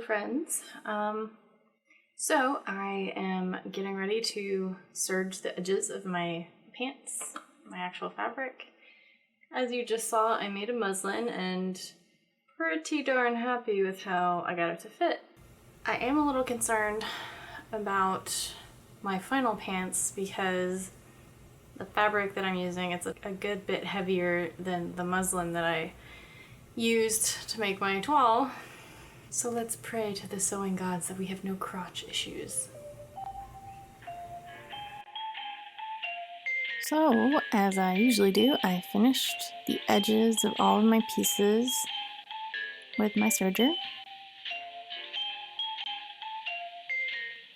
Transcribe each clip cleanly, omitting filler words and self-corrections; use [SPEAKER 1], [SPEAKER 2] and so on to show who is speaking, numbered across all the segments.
[SPEAKER 1] friends. So I am getting ready to serge the edges of my pants, my actual fabric. As you just saw, I made a muslin and pretty darn happy with how I got it to fit. I am a little concerned about my final pants because the fabric that I'm using, it's a good bit heavier than the muslin that I used to make my toile. So let's pray to the sewing gods that we have no crotch issues. So, as I usually do, I finished the edges of all of my pieces with my serger.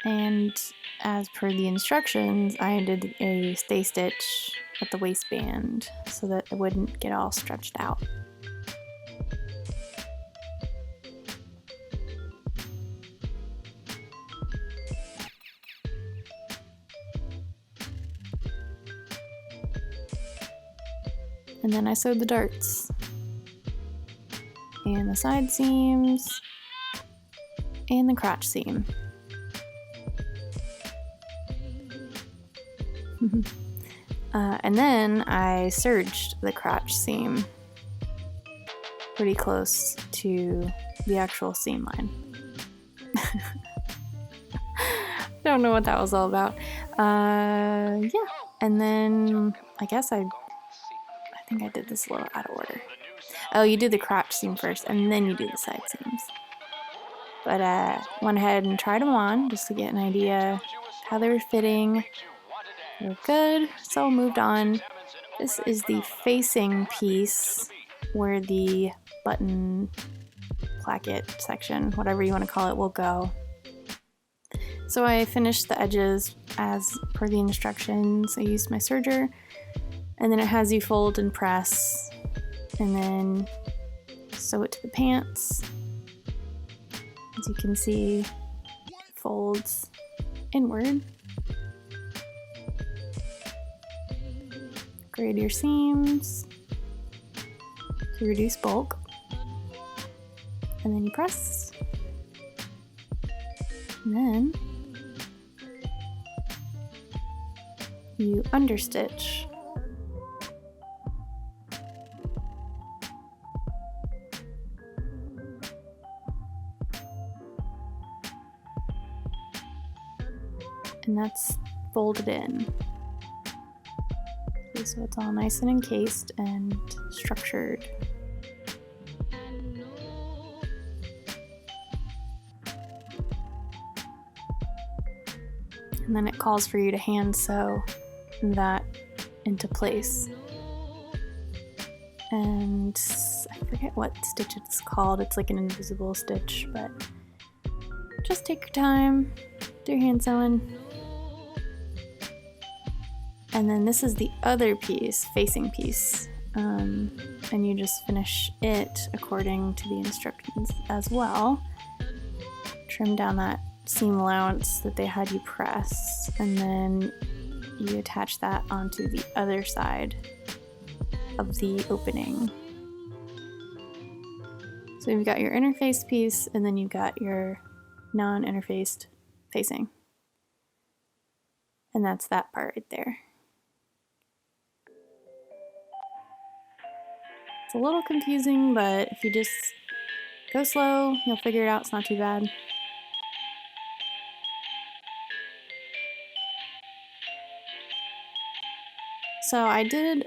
[SPEAKER 1] And as per the instructions, I did a stay stitch at the waistband so that it wouldn't get all stretched out. And then I sewed the darts and the side seams and the crotch seam. And then I serged the crotch seam pretty close to the actual seam line. Don't know what that was all about. Yeah, and then I guess I think I did this a little out of order. Oh, you do the crotch seam first, and then you do the side seams. But went ahead and tried them on just to get an idea how they were fitting. They were good, so moved on. This is the facing piece where the button placket section, whatever you want to call it, will go. So I finished the edges as per the instructions. I used my serger, and then it has you fold and press, and then sew it to the pants. As you can see, it folds inward. Grade your seams to reduce bulk, and then you press, and then you understitch. And that's folded in. Okay, so it's all nice and encased and structured. And then it calls for you to hand sew that into place. And I forget what stitch it's called. It's like an invisible stitch, but just take your time, do your hand sewing. And then this is the other piece, facing piece, and you just finish it according to the instructions as well. Trim down that seam allowance that they had you press, and then you attach that onto the other side of the opening. So you've got your interfaced piece, and then you've got your non-interfaced facing. And that's that part right there. It's a little confusing, but if you just go slow, you'll figure it out. It's not too bad. So I did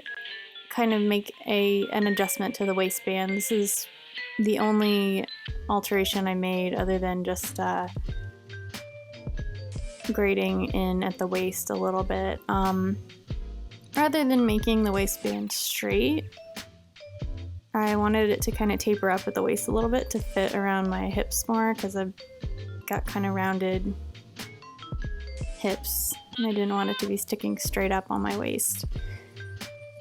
[SPEAKER 1] kind of make an adjustment to the waistband. This is the only alteration I made other than just grading in at the waist a little bit. Rather than making the waistband straight, I wanted it to kind of taper up at the waist a little bit to fit around my hips more, because I've got kind of rounded hips and I didn't want it to be sticking straight up on my waist.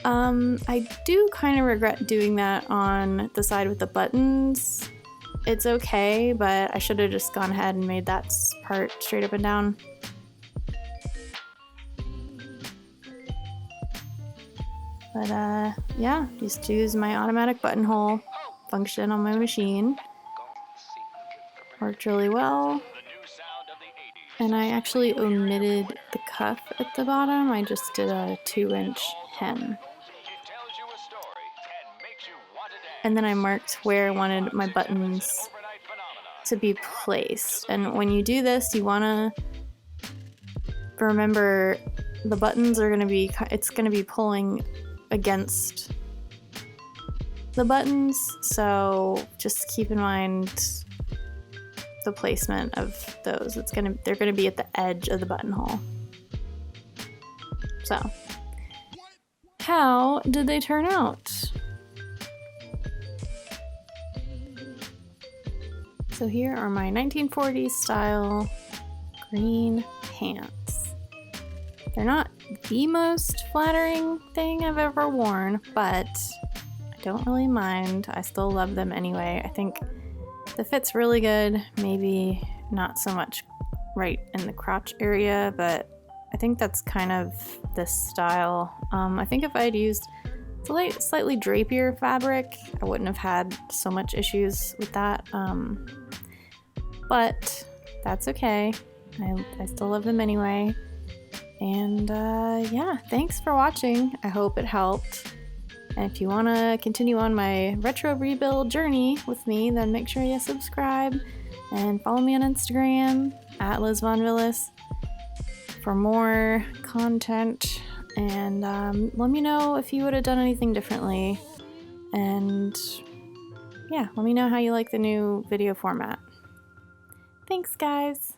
[SPEAKER 1] I do kind of regret doing that on the side with the buttons. It's okay, but I should have just gone ahead and made that part straight up and down. But yeah, just use my automatic buttonhole function on my machine. Worked really well. And I actually omitted the cuff at the bottom. I just did a 2-inch hem. And then I marked where I wanted my buttons to be placed. And when you do this, you want to remember the buttons are going to be, it's going to be pulling against the buttons. So just keep in mind the placement of those. They're gonna be at the edge of the buttonhole. So, how did they turn out? So here are my 1940s style green pants. They're not the most flattering thing I've ever worn, but I don't really mind. I still love them anyway. I think the fit's really good, maybe not so much right in the crotch area, but I think that's kind of this style. I think if I had used slightly drapier fabric, I wouldn't have had so much issues with that. But that's okay. I still love them anyway. And yeah, thanks for watching. I hope it helped. And if you want to continue on my retro rebuild journey with me, then make sure you subscribe and follow me on Instagram at Liz Von Villis for more content. And let me know if you would have done anything differently. And yeah, let me know how you like the new video format. Thanks, guys.